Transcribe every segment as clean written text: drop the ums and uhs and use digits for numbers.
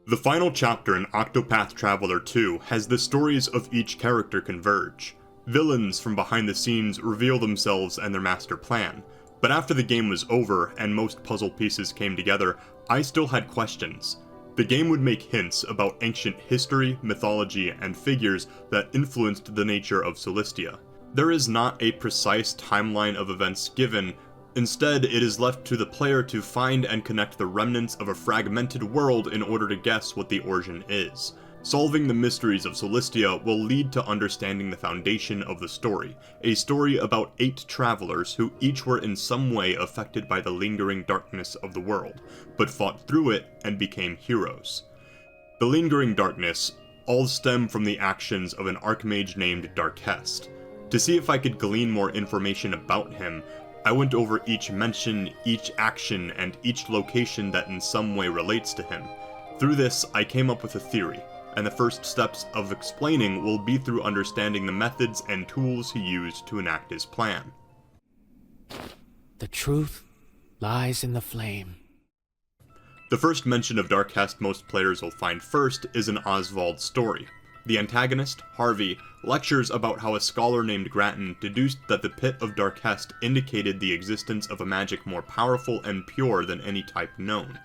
The final chapter in Octopath Traveler 2 has the stories of each character converge. Villains from behind the scenes reveal themselves and their master plan, but after the game was over and most puzzle pieces came together, I still had questions. The game would make hints about ancient history, mythology, and figures that influenced the nature of Solistia. There is not a precise timeline of events given. Instead, it is left to the player to find and connect the remnants of a fragmented world in order to guess what the origin is. Solving the mysteries of Solistia will lead to understanding the foundation of the story, a story about 8 travelers who each were in some way affected by the lingering darkness of the world, but fought through it and became heroes. The lingering darkness all stem from the actions of an archmage named Darkest. To see if I could glean more information about him, I went over each mention, each action, and each location that in some way relates to him. Through this, I came up with a theory, and the first steps of explaining will be through understanding the methods and tools he used to enact his plan. The truth lies in the flame. The first mention of Darkest most players will find first is an Oswald story. The antagonist, Harvey, lectures about how a scholar named Grattan deduced that the Pit of Darkest indicated the existence of a magic more powerful and pure than any type known.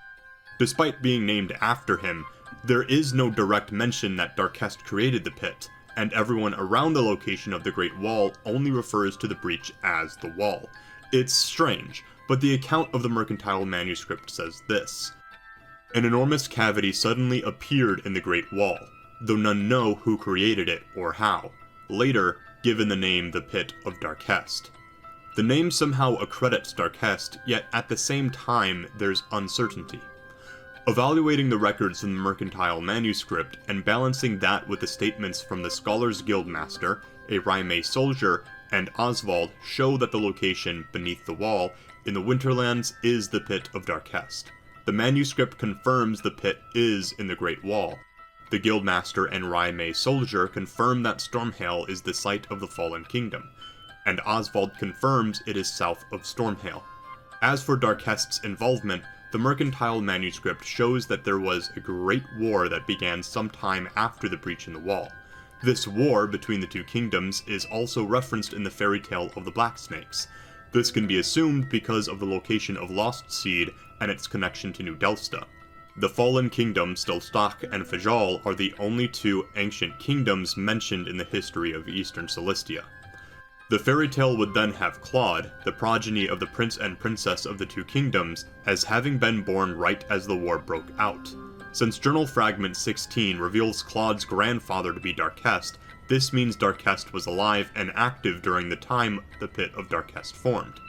Despite being named after him, there is no direct mention that Darkest created the pit, and everyone around the location of the Great Wall only refers to the breach as the Wall. It's strange, but the account of the mercantile manuscript says this: an enormous cavity suddenly appeared in the Great Wall, though none know who created it or how, later given the name the Pit of Darkest. The name somehow accredits Darkest, yet at the same time there's uncertainty. Evaluating the records from the mercantile manuscript and balancing that with the statements from the Scholars Guildmaster, a Rime soldier, and Oswald show that the location beneath the wall in the Winterlands is the Pit of Darkest. The manuscript confirms the pit is in the Great Wall. The Guildmaster and Rime soldier confirm that Stormhail is the site of the Fallen Kingdom, and Oswald confirms it is south of Stormhail. As for Darkest's involvement, the mercantile manuscript shows that there was a great war that began sometime after the breach in the wall. This war between the two kingdoms is also referenced in the fairy tale of the Black Snakes. This can be assumed because of the location of Lost Seed and its connection to New Delsta. The Fallen Kingdom, Stilstok, and Fajal are the only 2 ancient kingdoms mentioned in the history of Eastern Solistia. The fairy tale would then have Claude, the progeny of the prince and princess of the 2 kingdoms, as having been born right as the war broke out. Since Journal Fragment 16 reveals Claude's grandfather to be Darkest, this means Darkest was alive and active during the time the Pit of Darkest formed.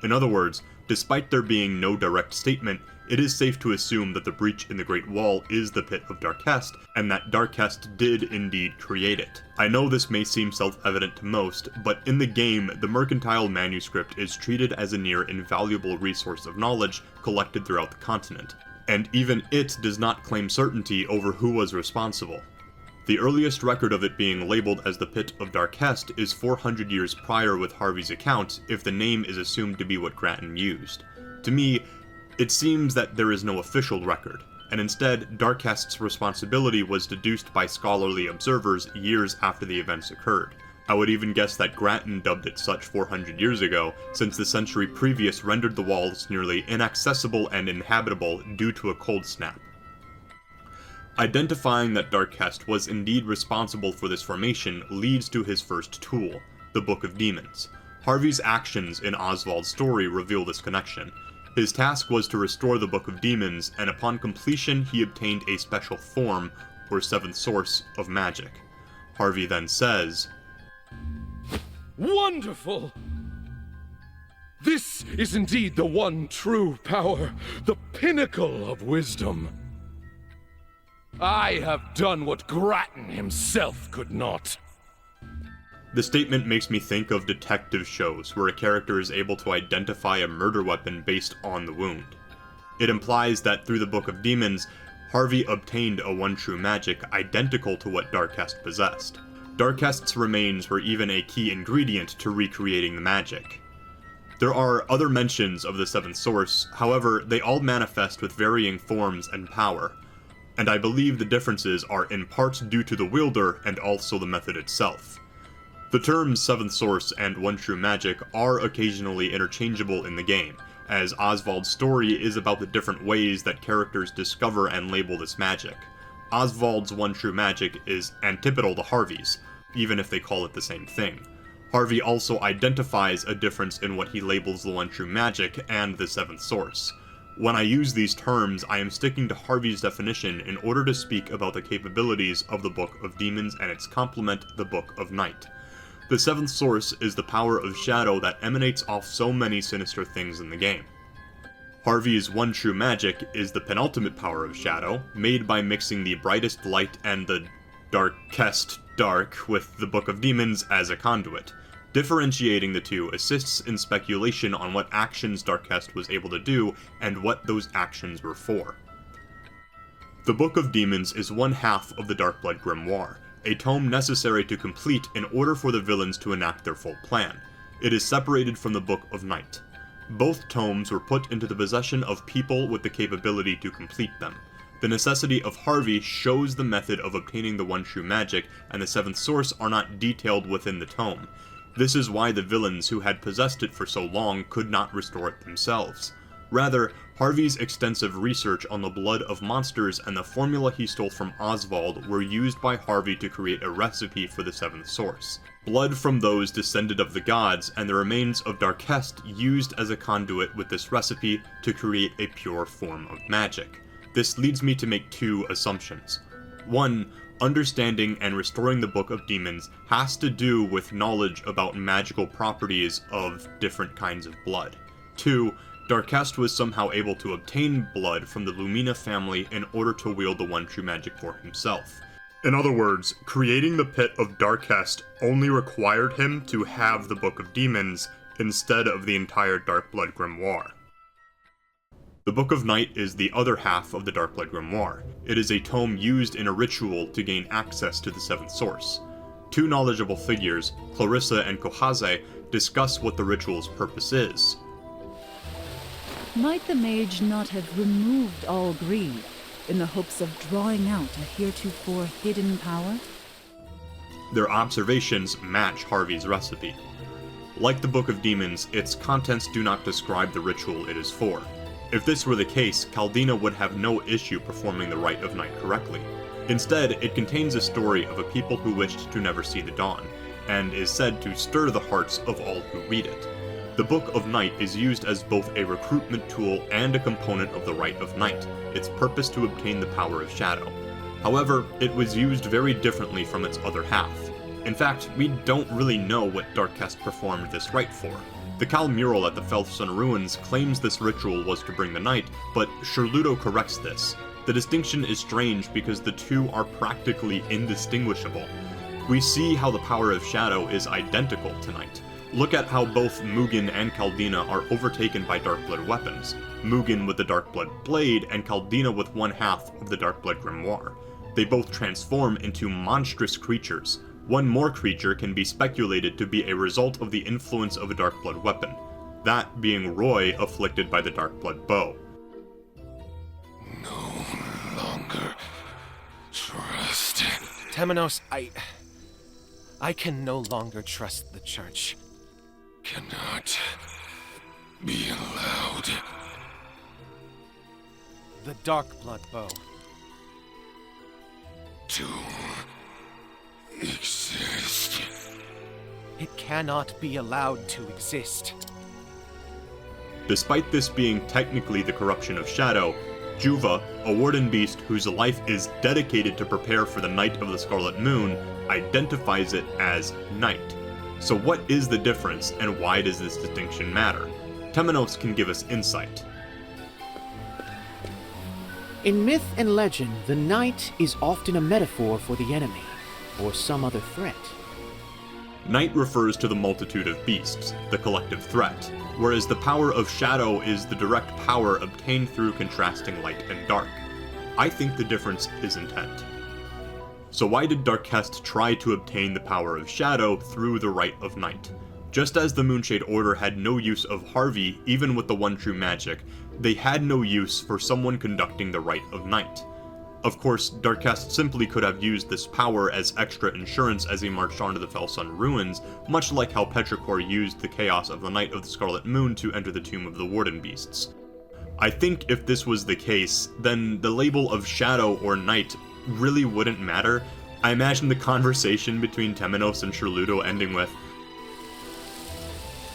In other words, despite there being no direct statement, it is safe to assume that the breach in the Great Wall is the Pit of Darkest, and that Darkest did indeed create it. I know this may seem self-evident to most, but in the game, the mercantile manuscript is treated as a near invaluable resource of knowledge collected throughout the continent, and even it does not claim certainty over who was responsible. The earliest record of it being labeled as the Pit of Darkest is 400 years prior with Harvey's account, if the name is assumed to be what Grattan used. To me, it seems that there is no official record, and instead, Darkest's responsibility was deduced by scholarly observers years after the events occurred. I would even guess that Grattan dubbed it such 400 years ago, since the century previous rendered the walls nearly inaccessible and inhabitable due to a cold snap. Identifying that Darkest was indeed responsible for this formation leads to his first tool, the Book of Demons. Harvey's actions in Oswald's story reveal this connection. His task was to restore the Book of Demons, and upon completion he obtained a special form, or 7th source, of magic. Harvey then says, "Wonderful! This is indeed the one true power, the pinnacle of wisdom. I have done what Grattan himself could not." The statement makes me think of detective shows where a character is able to identify a murder weapon based on the wound. It implies that through the Book of Demons, Harvey obtained a one true magic identical to what Darkest possessed. Darkest's remains were even a key ingredient to recreating the magic. There are other mentions of the 7th source, however, they all manifest with varying forms and power. and I believe the differences are in part due to the wielder and also the method itself. The terms Seventh Source and One True Magic are occasionally interchangeable in the game, as Oswald's story is about the different ways that characters discover and label this magic. Oswald's One True Magic is antipodal to Harvey's, even if they call it the same thing. Harvey also identifies a difference in what he labels the One True Magic and the Seventh Source. When I use these terms, I am sticking to Harvey's definition in order to speak about the capabilities of the Book of Demons and its complement, the Book of Night. The Seventh Source is the power of shadow that emanates off so many sinister things in the game. Harvey's One True Magic is the penultimate power of shadow, made by mixing the brightest light and the darkest dark with the Book of Demons as a conduit. Differentiating the two assists in speculation on what actions Darkest was able to do and what those actions were for. The Book of Demons is one half of the Darkblood Grimoire, a tome necessary to complete in order for the villains to enact their full plan. It is separated from the Book of Night. Both tomes were put into the possession of people with the capability to complete them. The necessity of Harvey shows the method of obtaining the One True Magic, and the Seventh Source are not detailed within the tome. This is why the villains who had possessed it for so long could not restore it themselves. Rather, Harvey's extensive research on the blood of monsters and the formula he stole from Oswald were used by Harvey to create a recipe for the Seventh Source. Blood from those descended of the gods and the remains of Darkest used as a conduit with this recipe to create a pure form of magic. This leads me to make two assumptions. One, understanding and restoring the Book of Demons has to do with knowledge about magical properties of different kinds of blood. 2. Darkest was somehow able to obtain blood from the Lumina family in order to wield the One True Magic for himself. In other words, creating the Pit of Darkest only required him to have the Book of Demons instead of the entire Darkblood Grimoire. The Book of Night is the other half of the Darkblood Grimoire. It is a tome used in a ritual to gain access to the Seventh Source. Two knowledgeable figures, Clarissa and Kohaze, discuss what the ritual's purpose is. Might the mage not have removed all greed in the hopes of drawing out a heretofore hidden power? Their observations match Harvey's recipe. Like the Book of Demons, its contents do not describe the ritual it is for. If this were the case, Kaldina would have no issue performing the Rite of Night correctly. Instead, it contains a story of a people who wished to never see the dawn, and is said to stir the hearts of all who read it. The Book of Night is used as both a recruitment tool and a component of the Rite of Night, its purpose to obtain the power of shadow. However, it was used very differently from its other half. In fact, we don't really know what Darkest performed this rite for. The Cal mural at the Felthsun Ruins claims this ritual was to bring the night, but Sherludo corrects this. The distinction is strange because the two are practically indistinguishable. We see how the power of shadow is identical tonight. Look at how both Mugen and Kaldina are overtaken by Darkblood weapons, Mugen with the Darkblood blade and Kaldina with one half of the Darkblood grimoire. They both transform into monstrous creatures. One more creature can be speculated to be a result of the influence of a Darkblood weapon, that being Roy afflicted by the Darkblood bow. No longer trust. Temenos, I can no longer trust the Church. Cannot be allowed. The Darkblood bow. To exist. It cannot be allowed to exist. Despite this being technically the corruption of Shadow, Juva, a warden beast whose life is dedicated to prepare for the Night of the Scarlet Moon, identifies it as night. So what is the difference, and why does this distinction matter? Temenos can give us insight. In myth and legend, the night is often a metaphor for the enemy, or some other threat. Night refers to the multitude of beasts, the collective threat, whereas the power of shadow is the direct power obtained through contrasting light and dark. I think the difference is intent. So why did Darkest try to obtain the power of shadow through the Rite of Night? Just as the Moonshade Order had no use of Harvey, even with the One True Magic, they had no use for someone conducting the Rite of Night. Of course, Darkest simply could have used this power as extra insurance as he marched onto the Felsun ruins, much like how Petrichor used the chaos of the Night of the Scarlet Moon to enter the tomb of the Warden Beasts. I think if this was the case, then the label of Shadow or Night really wouldn't matter. I imagine the conversation between Temenos and Sherludo ending with,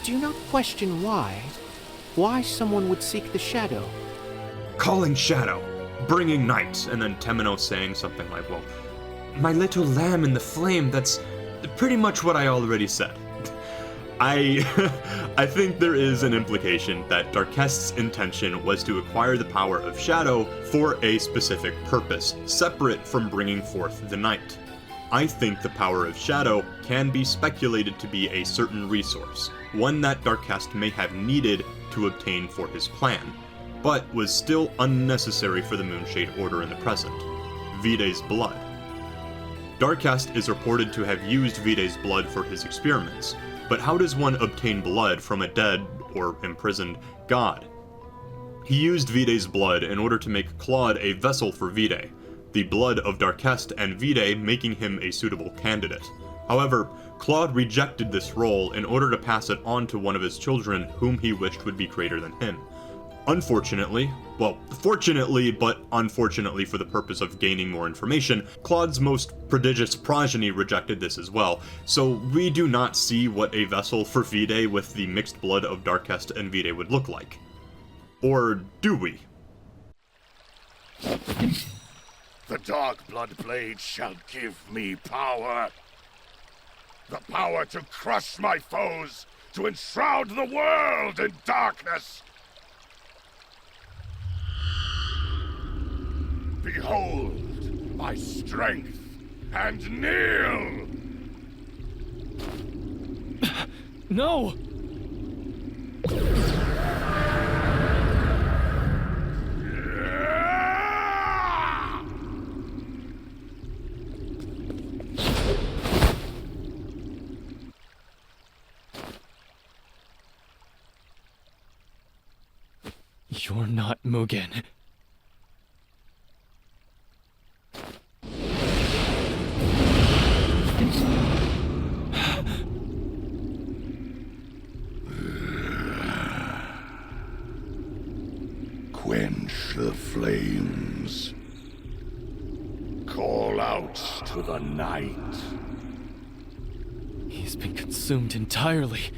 Do not question why someone would seek the shadow. calling Shadow, bringing night, and then Temenos saying something like, well, my little lamb in the flame, that's pretty much what I already said. I think there is an implication that Darkest's intention was to acquire the power of Shadow for a specific purpose, separate from bringing forth the night. I think the power of Shadow can be speculated to be a certain resource, one that Darkest may have needed to obtain for his plan, but was still unnecessary for the Moonshade Order in the present: Vide's blood. Darkest is reported to have used Vide's blood for his experiments, but how does one obtain blood from a dead, or imprisoned, god? He used Vide's blood in order to make Claude a vessel for Vide, the blood of Darkest and Vide making him a suitable candidate. However, Claude rejected this role in order to pass it on to one of his children whom he wished would be greater than him. Unfortunately, well, fortunately, but unfortunately for the purpose of gaining more information, Claude's most prodigious progeny rejected this as well, so we do not see what a vessel for Vide with the mixed blood of Darkest and Vide would look like. Or do we? The Dark Blood Blade shall give me power. The power to crush my foes, to enshroud the world in darkness. Behold my strength, and kneel! No! You're not Mugen. Quench the flames. Call out to the night. He's been consumed entirely.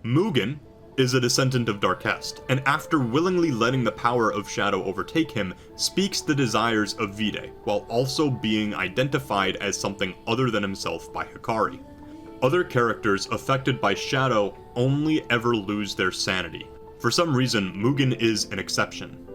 Mugen is a descendant of Darkest, and after willingly letting the power of Shadow overtake him, speaks the desires of Vide, while also being identified as something other than himself by Hikari. Other characters affected by Shadow only ever lose their sanity. For some reason, Mugen is an exception.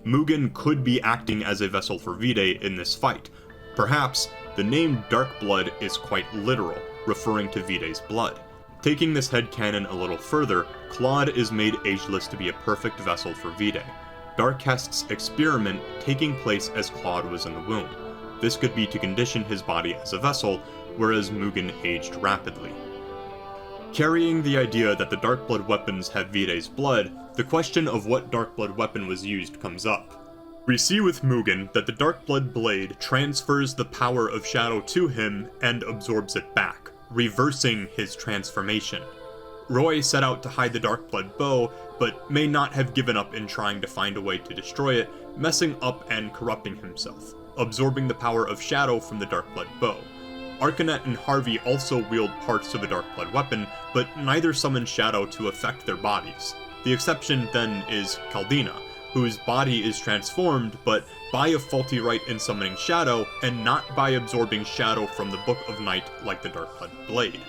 Mugen could be acting as a vessel for Vide in this fight. Perhaps the name Dark Blood is quite literal, referring to Vide's blood. Taking this headcanon a little further, Claude is made ageless to be a perfect vessel for Vide, Darkest's experiment taking place as Claude was in the womb. This could be to condition his body as a vessel, whereas Mugen aged rapidly. Carrying the idea that the Dark Blood weapons have Vide's blood, the question of what Dark Blood weapon was used comes up. We see with Mugen that the Dark Blood blade transfers the power of Shadow to him and absorbs it back, reversing his transformation. Roy set out to hide the Dark Blood bow, but may not have given up in trying to find a way to destroy it, messing up and corrupting himself, absorbing the power of Shadow from the Dark Blood bow. Arcanet and Harvey also wield parts of a Dark Blood weapon, but neither summon Shadow to affect their bodies. The exception then is Caldina, whose body is transformed, but by a faulty rite in summoning Shadow, and not by absorbing Shadow from the Book of Night like the Dark Blood blade.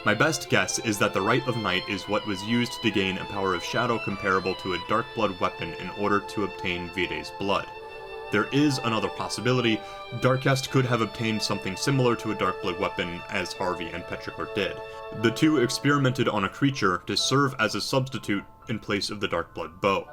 My best guess is that the Rite of Night is what was used to gain a power of Shadow comparable to a Dark Blood weapon in order to obtain Vide's blood. There is another possibility: Darkest could have obtained something similar to a Dark Blood weapon as Harvey and Petrichor did. The two experimented on a creature to serve as a substitute in place of the Dark Blood bow.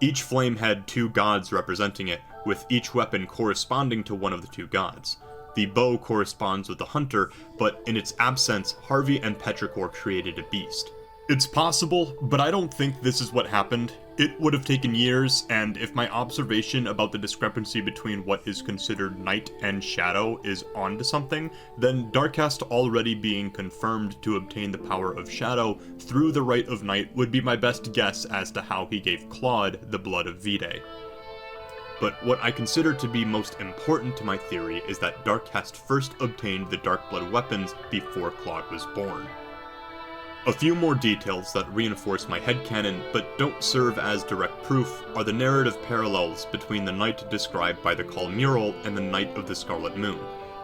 Each flame had two gods representing it, with each weapon corresponding to one of the two gods. The bow corresponds with the hunter, but in its absence, Harvey and Petrichor created a beast. It's possible, but I don't think this is what happened. It would have taken years, and if my observation about the discrepancy between what is considered night and shadow is onto something, then Darkcast already being confirmed to obtain the power of shadow through the rite of night would be my best guess as to how he gave Claude the blood of Vide. But what I consider to be most important to my theory is that Darkcast first obtained the Dark Blood weapons before Claude was born. A few more details that reinforce my headcanon, but don't serve as direct proof, are the narrative parallels between the night described by the Call mural and the Night of the Scarlet Moon.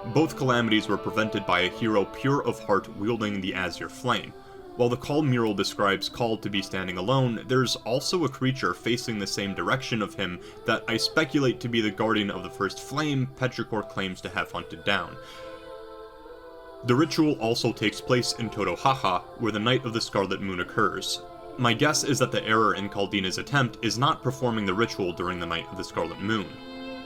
Both calamities were prevented by a hero pure of heart wielding the Azure Flame. While the Call mural describes Call to be standing alone, there's also a creature facing the same direction of him that I speculate to be the guardian of the first flame Petrichor claims to have hunted down. The ritual also takes place in Todohaha, where the Night of the Scarlet Moon occurs. My guess is that the error in Kaldina's attempt is not performing the ritual during the Night of the Scarlet Moon.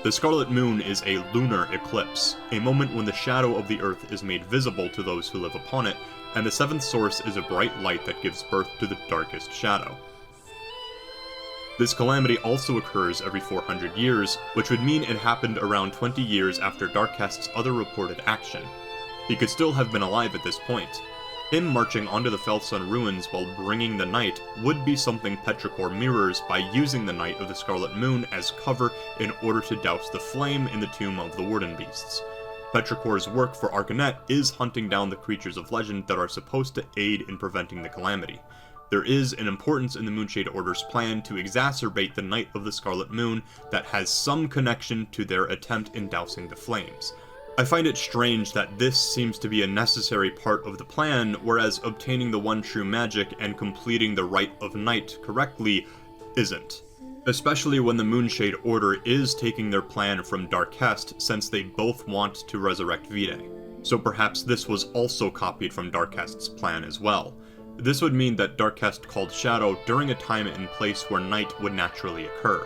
The Scarlet Moon is a lunar eclipse, a moment when the shadow of the Earth is made visible to those who live upon it, and the seventh source is a bright light that gives birth to the darkest shadow. This calamity also occurs every 400 years, which would mean it happened around 20 years after Darkcast's other reported action. He could still have been alive at this point. Him marching onto the Felsun ruins while bringing the night would be something Petrichor mirrors by using the Night of the Scarlet Moon as cover in order to douse the flame in the tomb of the Warden Beasts. Petrichor's work for Arcanet is hunting down the creatures of legend that are supposed to aid in preventing the calamity. There is an importance in the Moonshade Order's plan to exacerbate the Night of the Scarlet Moon that has some connection to their attempt in dousing the flames. I find it strange that this seems to be a necessary part of the plan, whereas obtaining the one true magic and completing the Rite of Night correctly isn't. Especially when the Moonshade Order is taking their plan from Darkcast, since they both want to resurrect Vide. So perhaps this was also copied from Darkcast's plan as well. This would mean that Darkcast called Shadow during a time and place where night would naturally occur.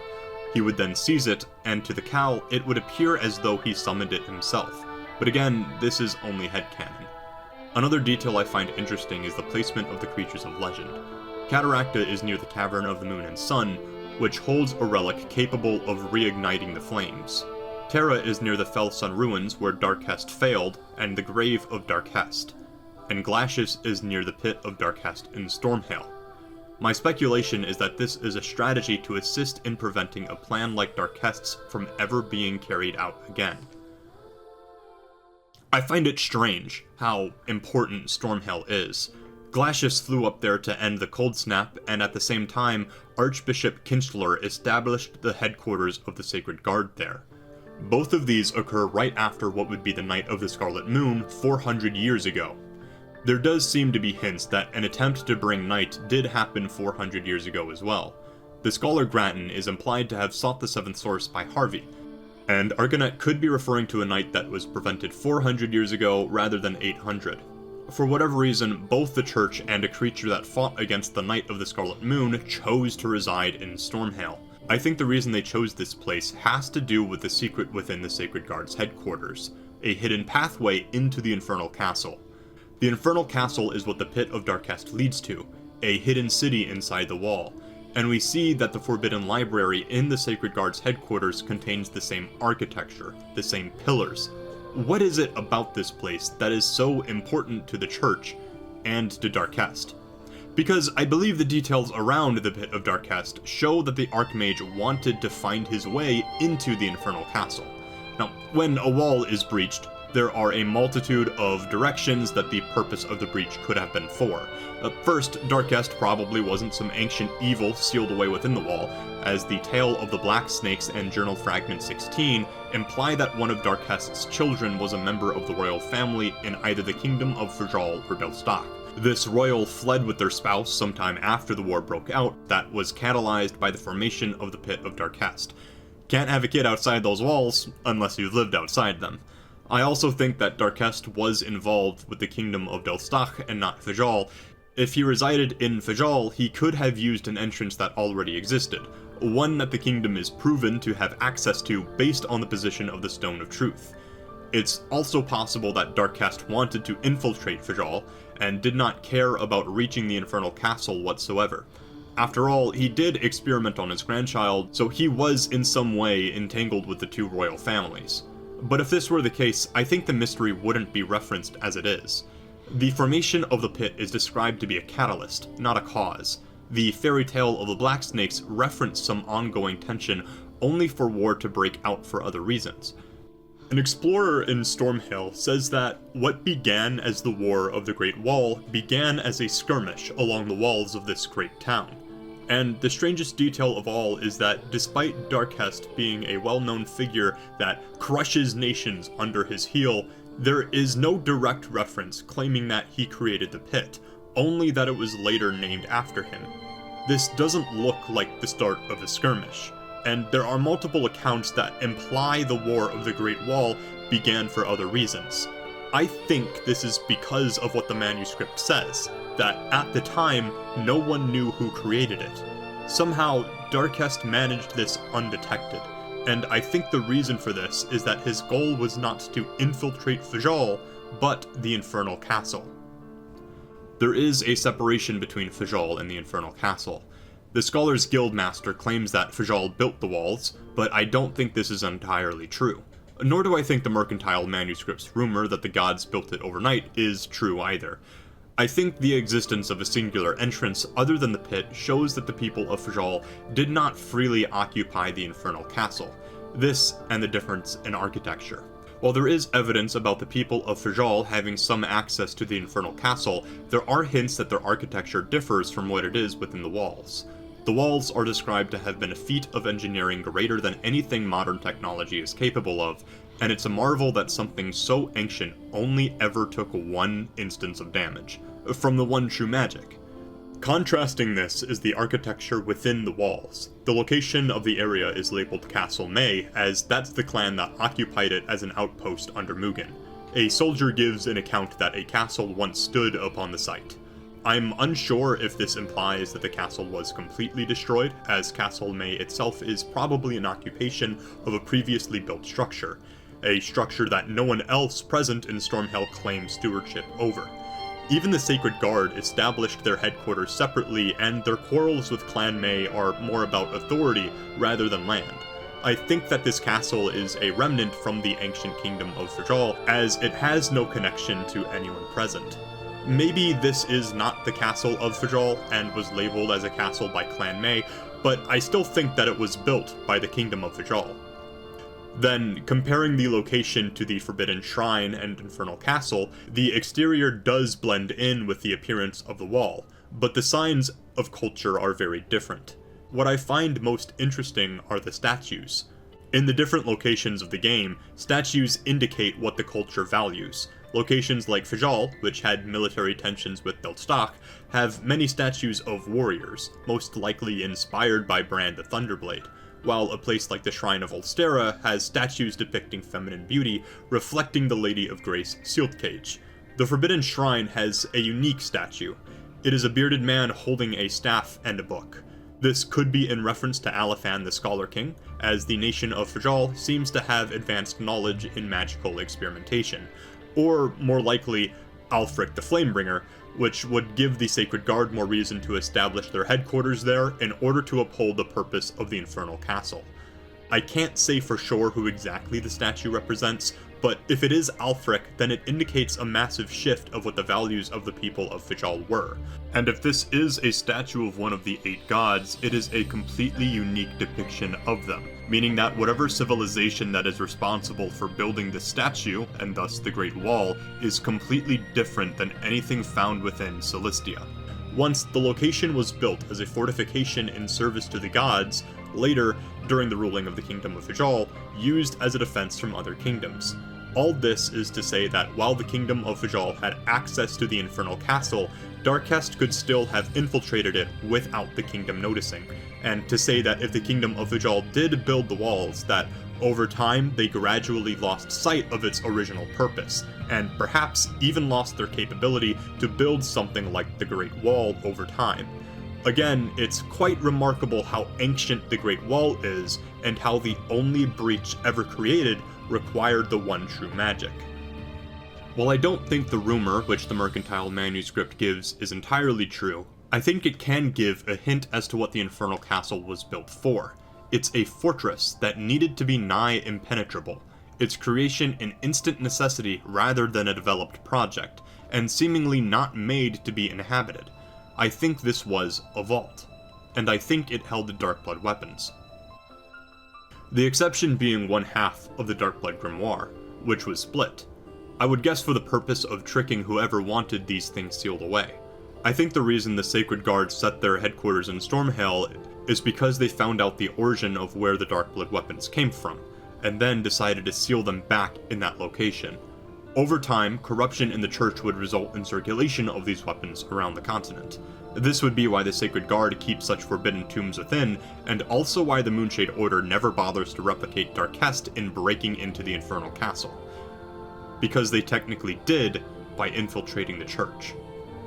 He would then seize it, and to the Cal, it would appear as though he summoned it himself. But again, this is only headcanon. Another detail I find interesting is the placement of the creatures of legend. Cataracta is near the Cavern of the Moon and Sun, which holds a relic capable of reigniting the flames. Terra is near the Felsun ruins where Darkcast failed, and the grave of Darkhest. And Glacius is near the pit of Darkhest in Stormhail. My speculation is that this is a strategy to assist in preventing a plan like Darkhest's from ever being carried out again. I find it strange how important Stormhail is. Glacius flew up there to end the cold snap, and at the same time, Archbishop Kinchler established the headquarters of the Sacred Guard there. Both of these occur right after what would be the Night of the Scarlet Moon 400 years ago. There does seem to be hints that an attempt to bring night did happen 400 years ago as well. The scholar Grattan is implied to have sought the seventh source by Harvey, and Arcanet could be referring to a night that was prevented 400 years ago rather than 800. For whatever reason, both the church and a creature that fought against the Night of the Scarlet Moon chose to reside in Stormhail. I think the reason they chose this place has to do with the secret within the Sacred Guard's headquarters, a hidden pathway into the Infernal Castle. The Infernal Castle is what the Pit of Darkcast leads to, a hidden city inside the wall, and we see that the Forbidden Library in the Sacred Guard's headquarters contains the same architecture, the same pillars. What is it about this place that is so important to the Church and to Darkcast? Because I believe the details around the Pit of Darkcast show that the archmage wanted to find his way into the Infernal Castle. Now, when a wall is breached, there are a multitude of directions that the purpose of the breach could have been for. First, Darkcast probably wasn't some ancient evil sealed away within the wall, as the tale of the Black Snakes and Journal Fragment 16 imply that one of Darkcast's children was a member of the royal family in either the Kingdom of Fajal or Delstak. This royal fled with their spouse sometime after the war broke out that was catalyzed by the formation of the Pit of Darkcast. Can't have a kid outside those walls unless you've lived outside them. I also think that Darkcast was involved with the Kingdom of Delstak and not Fajal. If he resided in Fajal, he could have used an entrance that already existed, one that the kingdom is proven to have access to based on the position of the Stone of Truth. It's also possible that Darkcast wanted to infiltrate Fajal, and did not care about reaching the Infernal Castle whatsoever. After all, he did experiment on his grandchild, so he was in some way entangled with the two royal families. But if this were the case, I think the mystery wouldn't be referenced as it is. The formation of the pit is described to be a catalyst, not a cause. The fairy tale of the Black Snakes referenced some ongoing tension only for war to break out for other reasons. An explorer in Stormhill says that what began as the War of the Great Wall began as a skirmish along the walls of this great town. And the strangest detail of all is that despite Darkhest being a well-known figure that crushes nations under his heel, there is no direct reference claiming that he created the pit, only that it was later named after him. This doesn't look like the start of a skirmish, and there are multiple accounts that imply the War of the Great Wall began for other reasons. I think this is because of what the manuscript says, that at the time, no one knew who created it. Somehow, Darkhest managed this undetected, and I think the reason for this is that his goal was not to infiltrate Fajal, but the Infernal Castle. There is a separation between Fajal and the Infernal Castle. The Scholars Guildmaster claims that Fajal built the walls, but I don't think this is entirely true. Nor do I think the Mercantile Manuscript's rumor that the gods built it overnight is true either. I think the existence of a singular entrance other than the pit shows that the people of Fajal did not freely occupy the Infernal Castle. This and the difference in architecture. While there is evidence about the people of Fajal having some access to the Infernal Castle, there are hints that their architecture differs from what it is within the walls. The walls are described to have been a feat of engineering greater than anything modern technology is capable of, and it's a marvel that something so ancient only ever took one instance of damage, from the one true magic. Contrasting this is the architecture within the walls. The location of the area is labeled Castle May, as that's the clan that occupied it as an outpost under Mugen. A soldier gives an account that a castle once stood upon the site. I'm unsure if this implies that the castle was completely destroyed, as Castle May itself is probably an occupation of a previously built structure, a structure that no one else present in Stormhill claims stewardship over. Even the Sacred Guard established their headquarters separately, and their quarrels with Clan May are more about authority rather than land. I think that this castle is a remnant from the ancient kingdom of Fajal, as it has no connection to anyone present. Maybe this is not the castle of Fajal and was labeled as a castle by Clan May, but I still think that it was built by the kingdom of Fajal. Then, comparing the location to the Forbidden Shrine and Infernal Castle, the exterior does blend in with the appearance of the wall, but the signs of culture are very different. What I find most interesting are the statues. In the different locations of the game, statues indicate what the culture values. Locations like Fajal, which had military tensions with Belstock, have many statues of warriors, most likely inspired by Brand the Thunderblade, while a place like the Shrine of Ulstera has statues depicting feminine beauty, reflecting the Lady of Grace Sealtcage. The Forbidden Shrine has a unique statue. It is a bearded man holding a staff and a book. This could be in reference to Alafan the Scholar King, as the nation of Fajal seems to have advanced knowledge in magical experimentation, or more likely, Alfric the Flamebringer, which would give the Sacred Guard more reason to establish their headquarters there in order to uphold the purpose of the Infernal Castle. I can't say for sure who exactly the statue represents, but if it is Alfric, then it indicates a massive shift of what the values of the people of Fajal were. And if this is a statue of one of the 8 gods, it is a completely unique depiction of them, meaning that whatever civilization that is responsible for building the statue, and thus the Great Wall, is completely different than anything found within Solistia. Once the location was built as a fortification in service to the gods, later, during the ruling of the Kingdom of Fajal, used as a defense from other kingdoms. All this is to say that while the Kingdom of Fajal had access to the Infernal Castle, Darkhest could still have infiltrated it without the kingdom noticing, and to say that if the Kingdom of Fajal did build the walls, that over time they gradually lost sight of its original purpose, and perhaps even lost their capability to build something like the Great Wall over time. Again, it's quite remarkable how ancient the Great Wall is, and how the only breach ever created required the one true magic. While I don't think the rumor which the mercantile manuscript gives is entirely true, I think it can give a hint as to what the infernal castle was built for. It's a fortress that needed to be nigh impenetrable, its creation an instant necessity rather than a developed project, and seemingly not made to be inhabited. I think this was a vault, and I think it held the Darkblood weapons. The exception being one half of the Darkblood grimoire, which was split. I would guess for the purpose of tricking whoever wanted these things sealed away. I think the reason the Sacred Guard set their headquarters in Stormhail is because they found out the origin of where the Darkblood weapons came from, and then decided to seal them back in that location. Over time, corruption in the church would result in circulation of these weapons around the continent. This would be why the Sacred Guard keeps such forbidden tombs within, and also why the Moonshade Order never bothers to replicate Darkest in breaking into the Infernal Castle. Because they technically did by infiltrating the church.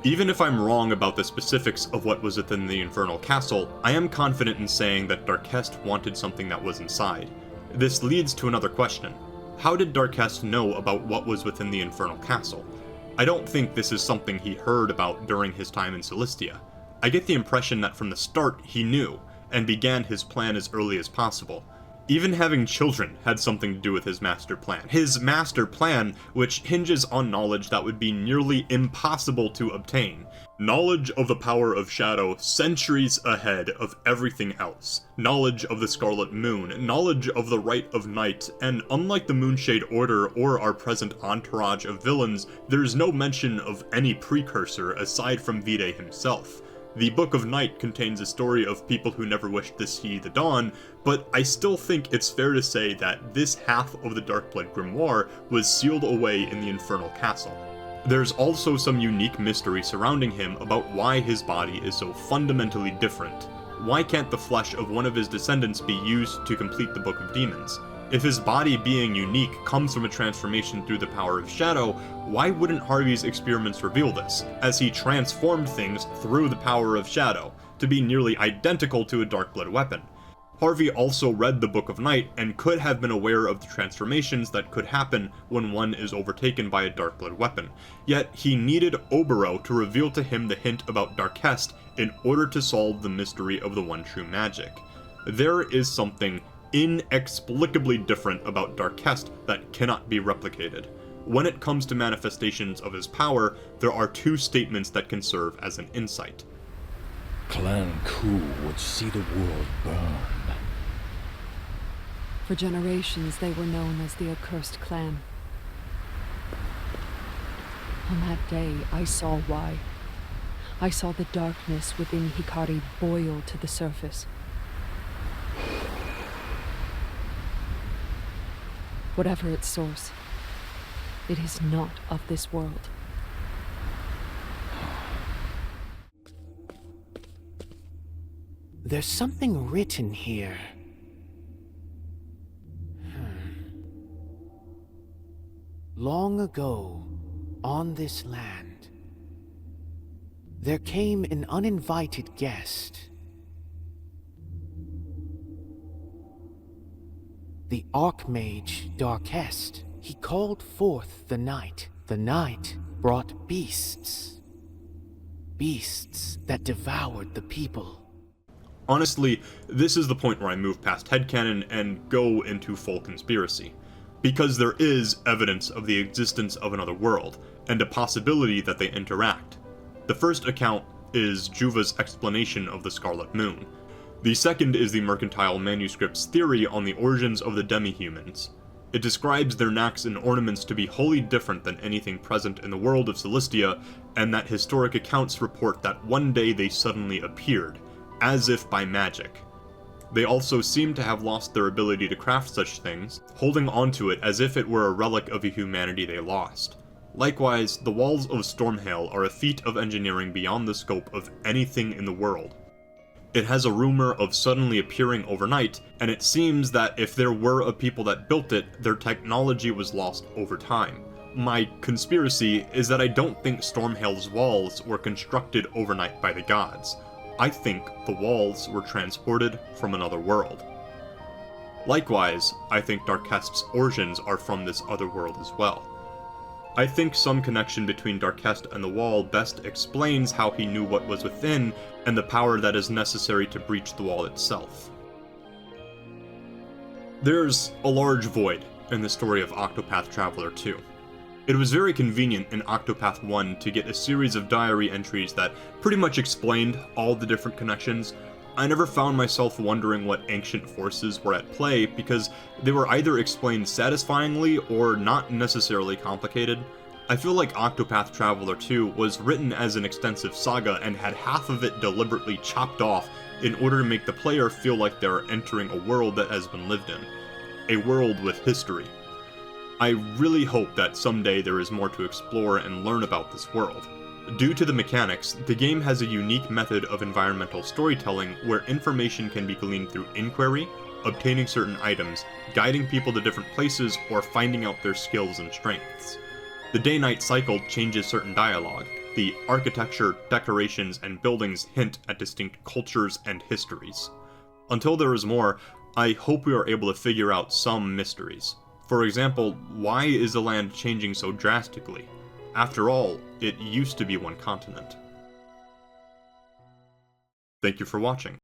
Even if I'm wrong about the specifics of what was within the Infernal Castle, I am confident in saying that Darkest wanted something that was inside. This leads to another question. How did Darkest know about what was within the Infernal Castle? I don't think this is something he heard about during his time in Solistia. I get the impression that from the start he knew, and began his plan as early as possible. Even having children had something to do with his master plan. His master plan, which hinges on knowledge that would be nearly impossible to obtain. Knowledge of the power of shadow centuries ahead of everything else. Knowledge of the Scarlet Moon, knowledge of the Right of Night, and unlike the Moonshade Order or our present entourage of villains, there's no mention of any precursor aside from Vide himself. The Book of Night contains a story of people who never wished to see the dawn, but I still think it's fair to say that this half of the Darkblood grimoire was sealed away in the Infernal Castle. There's also some unique mystery surrounding him about why his body is so fundamentally different. Why can't the flesh of one of his descendants be used to complete the Book of Demons? If his body being unique comes from a transformation through the power of shadow, why wouldn't Harvey's experiments reveal this, as he transformed things through the power of shadow, to be nearly identical to a Darkblood weapon? Harvey also read the Book of Night and could have been aware of the transformations that could happen when one is overtaken by a Darkblood weapon, yet he needed Obero to reveal to him the hint about Darkest in order to solve the mystery of the one true magic. There is something inexplicably different about Darkest that cannot be replicated. When it comes to manifestations of his power, there are two statements that can serve as an insight. Clan Ku would see the world burn. For generations, they were known as the Accursed Clan. On that day, I saw why. I saw the darkness within Hikari boil to the surface. Whatever its source, it is not of this world. There's something written here. Long ago, on this land, there came an uninvited guest. The archmage Darkest. He called forth the night. The night brought beasts. Beasts that devoured the people. Honestly, this is the point where I move past headcanon and go into full conspiracy. Because there is evidence of the existence of another world, and a possibility that they interact. The first account is Juva's explanation of the Scarlet Moon. The second is the Mercantile Manuscript's theory on the origins of the demi-humans. It describes their knacks and ornaments to be wholly different than anything present in the world of Solistia, and that historic accounts report that one day they suddenly appeared, as if by magic. They also seem to have lost their ability to craft such things, holding onto it as if it were a relic of a humanity they lost. Likewise, the walls of Stormhail are a feat of engineering beyond the scope of anything in the world. It has a rumor of suddenly appearing overnight, and it seems that if there were a people that built it, their technology was lost over time. My conspiracy is that I don't think Stormhail's walls were constructed overnight by the gods. I think the walls were transported from another world. Likewise, I think Darkest's origins are from this other world as well. I think some connection between Darkest and the Wall best explains how he knew what was within and the power that is necessary to breach the wall itself. There's a large void in the story of Octopath Traveler 2. It was very convenient in Octopath 1 to get a series of diary entries that pretty much explained all the different connections. I never found myself wondering what ancient forces were at play because they were either explained satisfyingly or not necessarily complicated. I feel like Octopath Traveler 2 was written as an extensive saga and had half of it deliberately chopped off in order to make the player feel like they're entering a world that has been lived in. A world with history. I really hope that someday there is more to explore and learn about this world. Due to the mechanics, the game has a unique method of environmental storytelling where information can be gleaned through inquiry, obtaining certain items, guiding people to different places, or finding out their skills and strengths. The day-night cycle changes certain dialogue. The architecture, decorations, and buildings hint at distinct cultures and histories. Until there is more, I hope we are able to figure out some mysteries. For example, why is the land changing so drastically? After all, it used to be one continent. Thank you for watching.